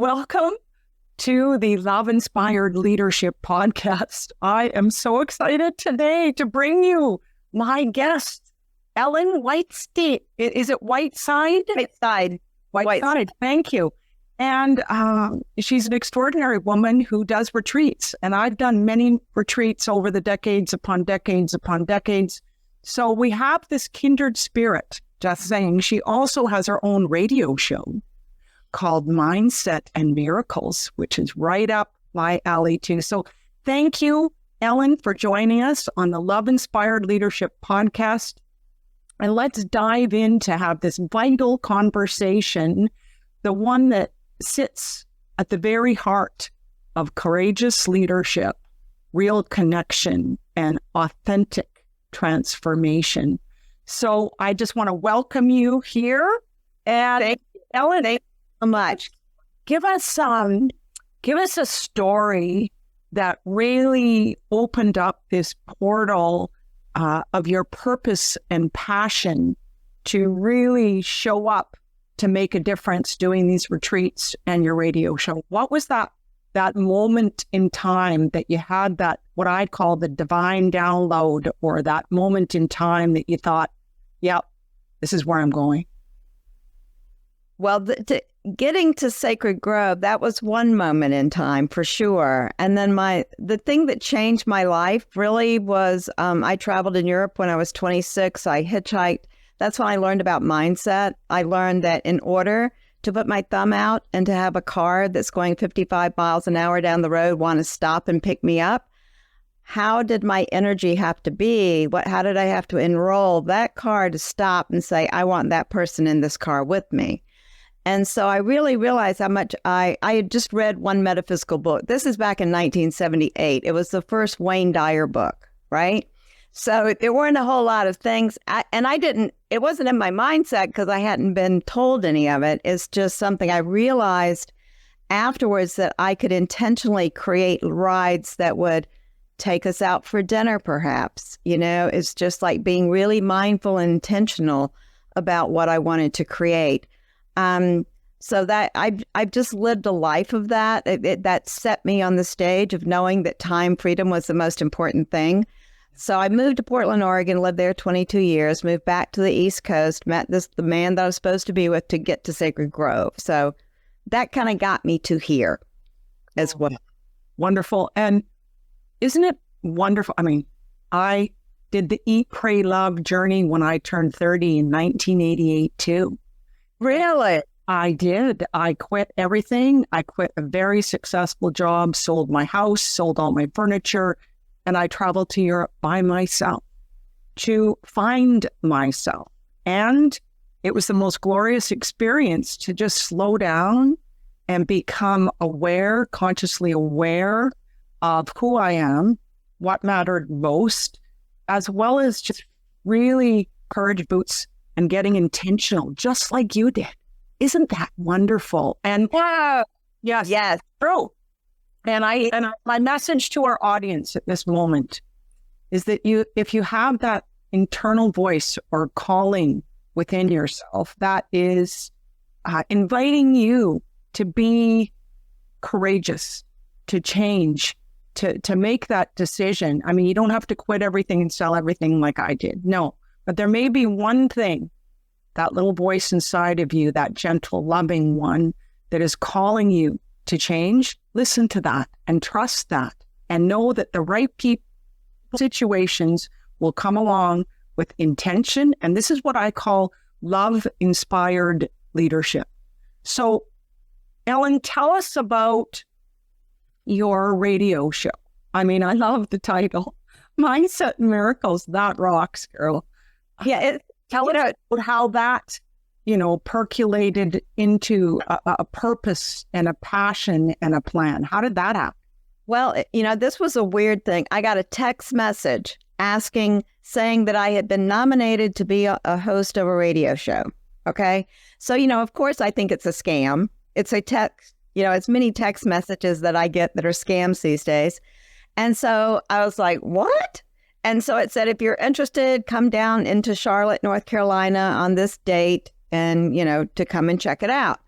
Welcome to the Love Inspired Leadership Podcast. I am so excited today to bring you my guest, Ellen Whiteside. Is it Whiteside? Whiteside. Thank you. And she's an extraordinary woman who does retreats. And I've done many retreats over the decades upon decades upon decades. So we have this kindred spirit, just saying. She also has her own radio show called Mindset and Miracles, which is right up my alley too. So thank you, Ellen, for joining us on the Love Inspired Leadership Podcast. And let's dive in to have this vital conversation, the one that sits at the very heart of courageous leadership, real connection, and authentic transformation. So I just want to welcome you here. And Ellen, thank you so much. Give us a story that really opened up this portal of your purpose and passion to really show up to make a difference doing these retreats and your radio show. What was that moment in time that you had that, what I call the divine download, or that moment in time that you thought, yep, this is where I'm going? Well, getting to Sacred Grove, that was one moment in time for sure. And then the thing that changed my life really was I traveled in Europe when I was 26. I hitchhiked. That's when I learned about mindset. I learned that in order to put my thumb out and to have a car that's going 55 miles an hour down the road want to stop and pick me up, how did my energy have to be? How did I have to enroll that car to stop and say, I want that person in this car with me? And so I really realized how much I had just read one metaphysical book. This is back in 1978. It was the first Wayne Dyer book, right? So there weren't a whole lot of things. It wasn't in my mindset because I hadn't been told any of it. It's just something I realized afterwards that I could intentionally create rides that would take us out for dinner, perhaps. You know, it's just like being really mindful and intentional about what I wanted to create. So that I've just lived a life of that. That set me on the stage of knowing that time freedom was the most important thing. So I moved to Portland, Oregon, lived there 22 years, moved back to the East Coast, met the man that I was supposed to be with to get to Sacred Grove. So that kind of got me to here as well. Wonderful. And isn't it wonderful? I mean, I did the Eat, Pray, Love journey when I turned 30 in 1988 too. Really? I did. I quit everything. I quit a very successful job, sold my house, sold all my furniture, and I traveled to Europe by myself to find myself. And it was the most glorious experience to just slow down and become aware, consciously aware of who I am, what mattered most, as well as just really courage boots and getting intentional, just like you did. Isn't that wonderful? And yes, true. And my message to our audience at this moment is that if you have that internal voice or calling within yourself, that is inviting you to be courageous, to change, to make that decision. I mean, you don't have to quit everything and sell everything like I did. No. But there may be one thing, that little voice inside of you, that gentle, loving one that is calling you to change. Listen to that and trust that and know that the right people, situations will come along with intention. And this is what I call love-inspired leadership. So, Ellen, tell us about your radio show. I mean, I love the title. Mindset and Miracles. That rocks, girl. Yeah, tell us about how that, percolated into a purpose and a passion and a plan. How did that happen? Well, this was a weird thing. I got a text message saying that I had been nominated to be a host of a radio show. Okay. So, of course, I think it's a scam. It's a text, it's many text messages that I get that are scams these days. And so I was like, what? And so it said, if you're interested, come down into Charlotte, North Carolina on this date and, to come and check it out.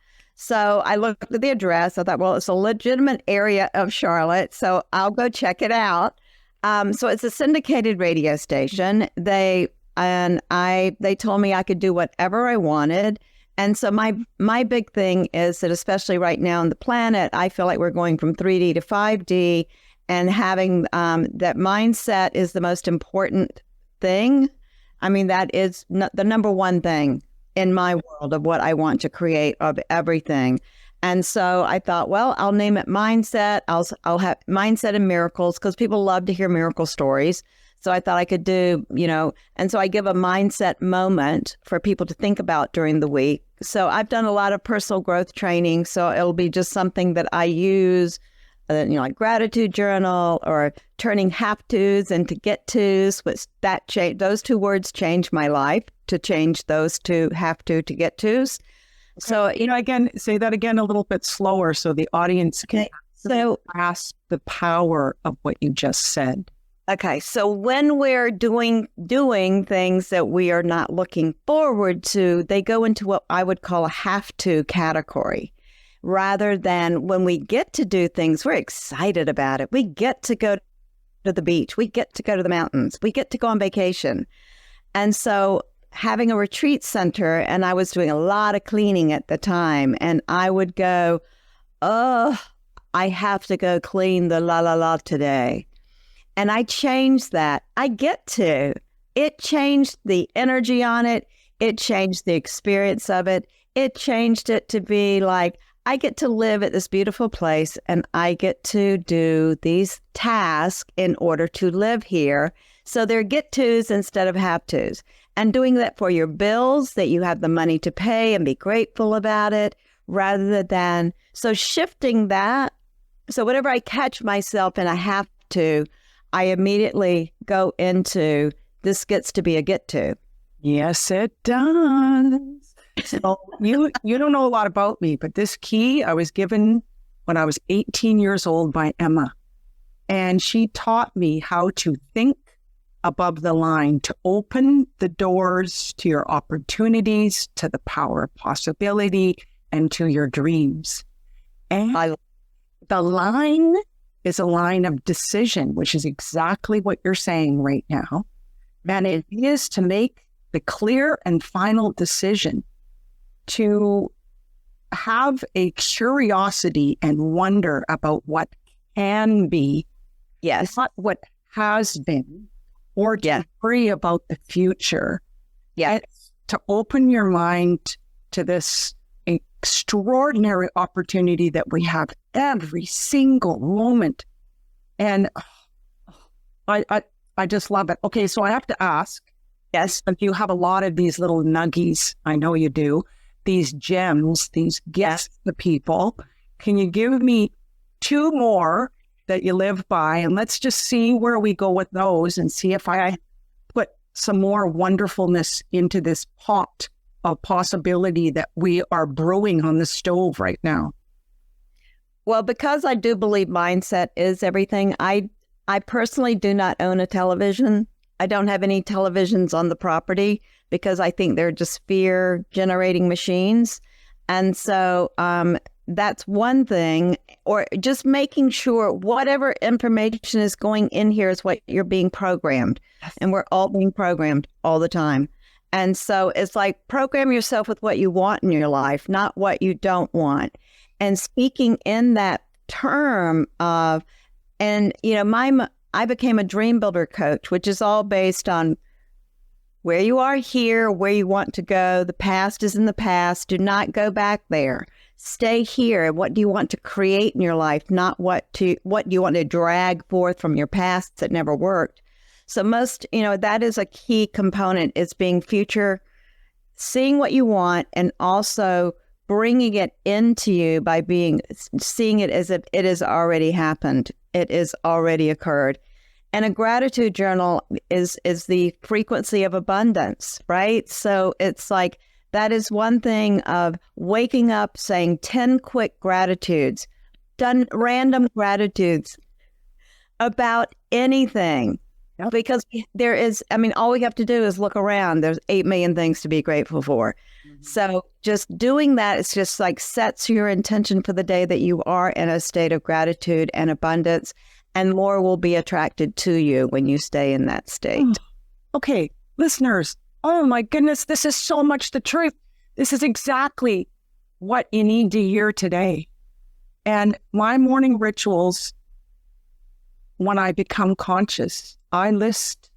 So I looked at the address. I thought, well, it's a legitimate area of Charlotte, so I'll go check it out. So it's a syndicated radio station. They told me I could do whatever I wanted. And so my big thing is that, especially right now on the planet, I feel like we're going from 3D to 5D, and having that mindset is the most important thing. I mean, that is the number one thing in my world of what I want to create, of everything. And so I thought, well, I'll name it Mindset. I'll have Mindset and Miracles, because people love to hear miracle stories. So I thought I could do, and so I give a mindset moment for people to think about during the week. So I've done a lot of personal growth training. So it'll be just something that I use, like gratitude journal, or turning have tos into get tos, which those two words changed my life, to change those two have to get tos. So, again, say that again a little bit slower so the audience can grasp the power of what you just said. Okay, so when we're doing things that we are not looking forward to, they go into what I would call a have to category, rather than when we get to do things, we're excited about it. We get to go to the beach. We get to go to the mountains. We get to go on vacation. And so having a retreat center, and I was doing a lot of cleaning at the time, and I would go, oh, I have to go clean the la today. And I changed that. I get to. It changed the energy on it. It changed the experience of it. It changed it to be like, I get to live at this beautiful place, and I get to do these tasks in order to live here. So they're get tos instead of have tos. And doing that for your bills, that you have the money to pay and be grateful about it, rather than, so shifting that. So whenever I catch myself in a have to, I immediately go into, this gets to be a get to. Yes, it does. So you don't know a lot about me, but this key I was given when I was 18 years old by Emma. And she taught me how to think above the line, to open the doors to your opportunities, to the power of possibility, and to your dreams. And the line is a line of decision, which is exactly what you're saying right now. And it is to make the clear and final decision to have a curiosity and wonder about what can be, yes, not what has been, or to worry about the future. Yes, to open your mind to this extraordinary opportunity that we have every single moment. And I just love it. Okay, so I have to ask, yes, if you have a lot of these little nuggies, I know you do, these gems, these gifts to people, can you give me 2 more that you live by? And let's just see where we go with those, and see if I put some more wonderfulness into this pot of possibility that we are brewing on the stove right now. Well, because I do believe mindset is everything, I personally do not own a television. I don't have any televisions on the property, because I think they're just fear-generating machines. And so that's one thing. Or just making sure whatever information is going in here is what you're being programmed. And we're all being programmed all the time. And so it's like, program yourself with what you want in your life, not what you don't want. And speaking in that term of, and I became a dream builder coach, which is all based on where you are here, where you want to go. The past is in the past. Do not go back there. Stay here. What do you want to create in your life, not what you want to drag forth from your past that never worked. So that is a key component, is being future, seeing what you want, and also bringing it into you by seeing it as if it has already happened. It has already occurred. And a gratitude journal is the frequency of abundance, right? So it's like, that is one thing of waking up, saying 10 quick gratitudes, done random gratitudes about anything. Yep. Because all we have to do is look around. There's 8 million things to be grateful for. Mm-hmm. So just doing that, it's just like sets your intention for the day that you are in a state of gratitude and abundance, and more will be attracted to you when you stay in that state. Okay, listeners, oh my goodness, this is so much the truth. This is exactly what you need to hear today. And my morning rituals, when I become conscious, I list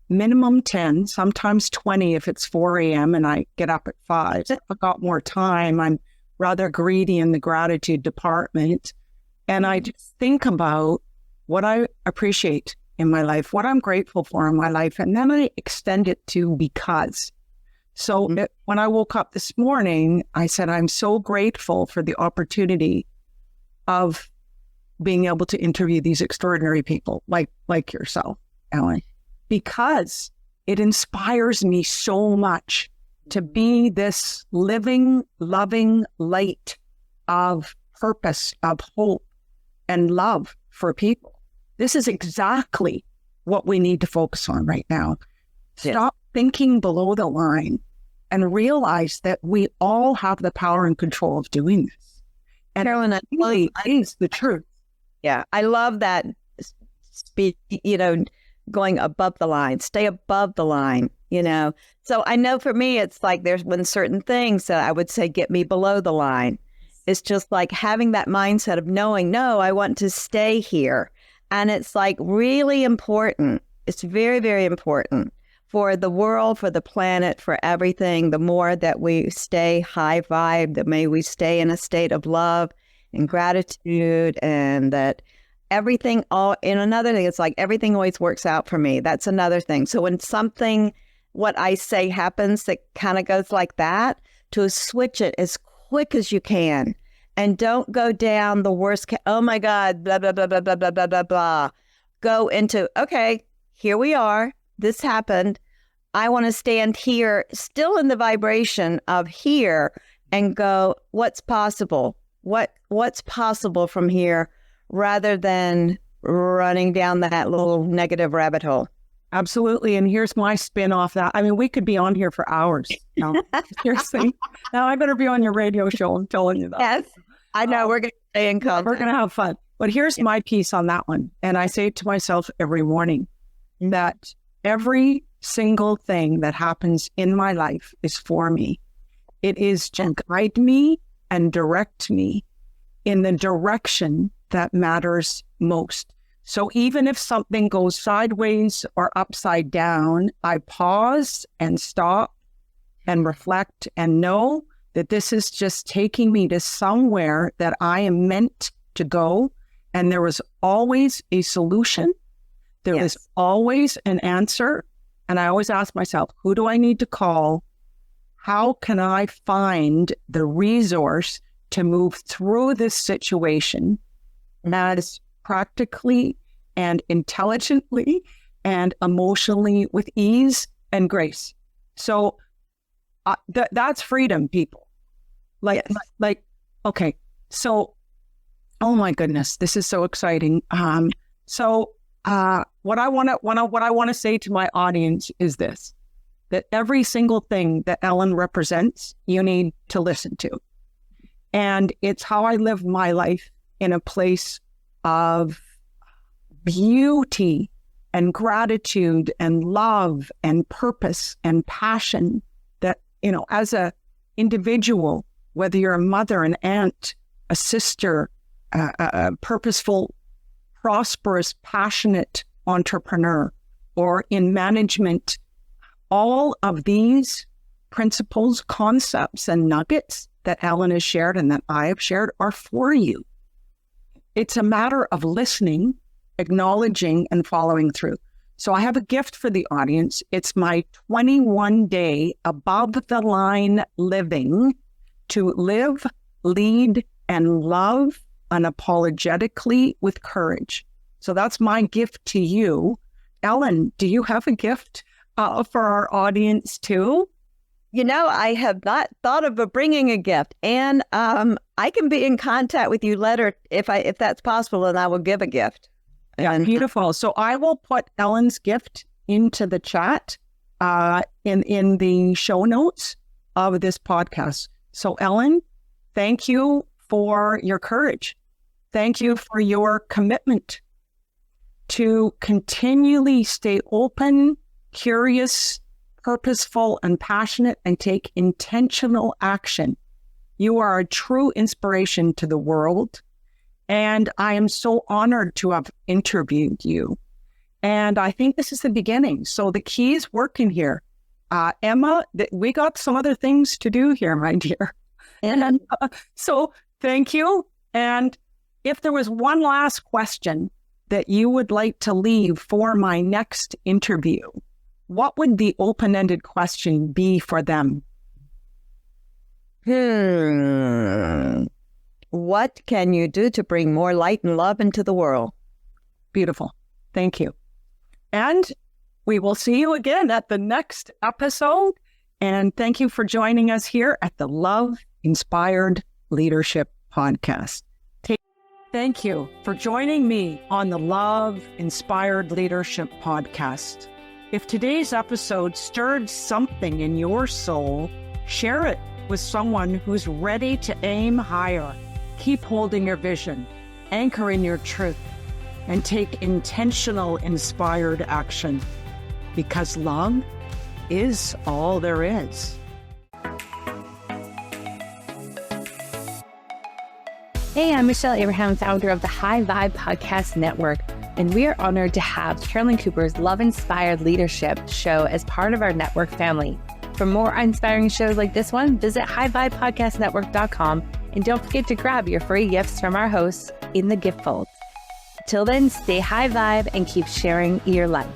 minimum 10, sometimes 20 if it's 4 a.m. and I get up at 5. If I've got more time, I'm rather greedy in the gratitude department. And I just think about what I appreciate in my life, what I'm grateful for in my life. And then I extend it to because. So when I woke up this morning, I said, I'm so grateful for the opportunity of being able to interview these extraordinary people like yourself, Ellen, because it inspires me so much to be this living, loving light of purpose, of hope, and love for people. This is exactly what we need to focus on right now. Stop thinking below the line and realize that we all have the power and control of doing this. And Carolyn, it really is the truth. Yeah, I love that going above the line, stay above the line, So I know for me, it's like there's been certain things that I would say get me below the line. It's just like having that mindset of knowing, no, I want to stay here. And it's like really important. It's very, very important for the world, for the planet, for everything. The more that we stay high vibe, the more we stay in a state of love and gratitude, and that everything and another thing, it's like everything always works out for me. That's another thing. So when something, what I say happens that kind of goes like that, to switch it as quick as you can. And don't go down the worst, oh my God, blah, blah, blah, blah, blah, blah, blah, blah, blah. Go into, okay, here we are. This happened. I want to stand here, still in the vibration of here, and go, what's possible? What's possible from here, rather than running down that little negative rabbit hole. Absolutely. And here's my spin off that. I mean, we could be on here for hours. No, seriously. Now I better be on your radio show. I'm telling you that. Yes, I know. We're going to stay in contact. We're going to have fun. But here's my piece on that one. And I say it to myself every morning that every single thing that happens in my life is for me. It is to guide me and direct me in the direction that matters most. So even if something goes sideways or upside down, I pause and stop and reflect and know that this is just taking me to somewhere that I am meant to go. And there was always a solution. There was always an answer. And I always ask myself, who do I need to call? How can I find the resource to move through this situation as practically and intelligently and emotionally with ease and grace? So that's freedom, people. Okay. So, oh my goodness, this is so exciting. What I want to say to my audience is this: that every single thing that Ellen represents, you need to listen to. And it's how I live my life in a place of beauty and gratitude and love and purpose and passion that, as a individual, whether you're a mother, an aunt, a sister, a purposeful, prosperous, passionate entrepreneur, or in management, all of these principles, concepts, and nuggets that Ellen has shared and that I have shared are for you. It's a matter of listening, acknowledging, and following through. So I have a gift for the audience. It's my 21-day above the line living to live, lead, and love unapologetically with courage. So that's my gift to you. Ellen, do you have a gift for our audience too? I have not thought of bringing a gift, and I can be in contact with you later if that's possible, and I will give a gift. Yeah, beautiful. So I will put Ellen's gift into the chat in the show notes. of this podcast. So, Ellen, thank you for your courage. Thank you for your commitment to continually stay open, curious, purposeful, and passionate, and take intentional action. You are a true inspiration to the world, and I am so honored to have interviewed you. And I think this is the beginning. So the key is working here. Emma, we got some other things to do here, my dear. And so thank you. And if there was one last question that you would like to leave for my next interview, what would the open-ended question be for them? What can you do to bring more light and love into the world? Beautiful. Thank you. And we will see you again at the next episode. And thank you for joining us here at the Love Inspired Leadership Podcast. Thank you for joining me on the Love Inspired Leadership Podcast. If today's episode stirred something in your soul, share it with someone who's ready to aim higher. Keep holding your vision, anchor in your truth, and take intentional, inspired action, because love is all there is. Hey, I'm Michelle Abraham, founder of the High Vibe Podcast Network, and we are honored to have Carolyn Cooper's Love Inspired Leadership show as part of our network family. For more inspiring shows like this one, visit highvibepodcastnetwork.com, and don't forget to grab your free gifts from our hosts in the gift folds. Till then, stay high vibe and keep sharing your life.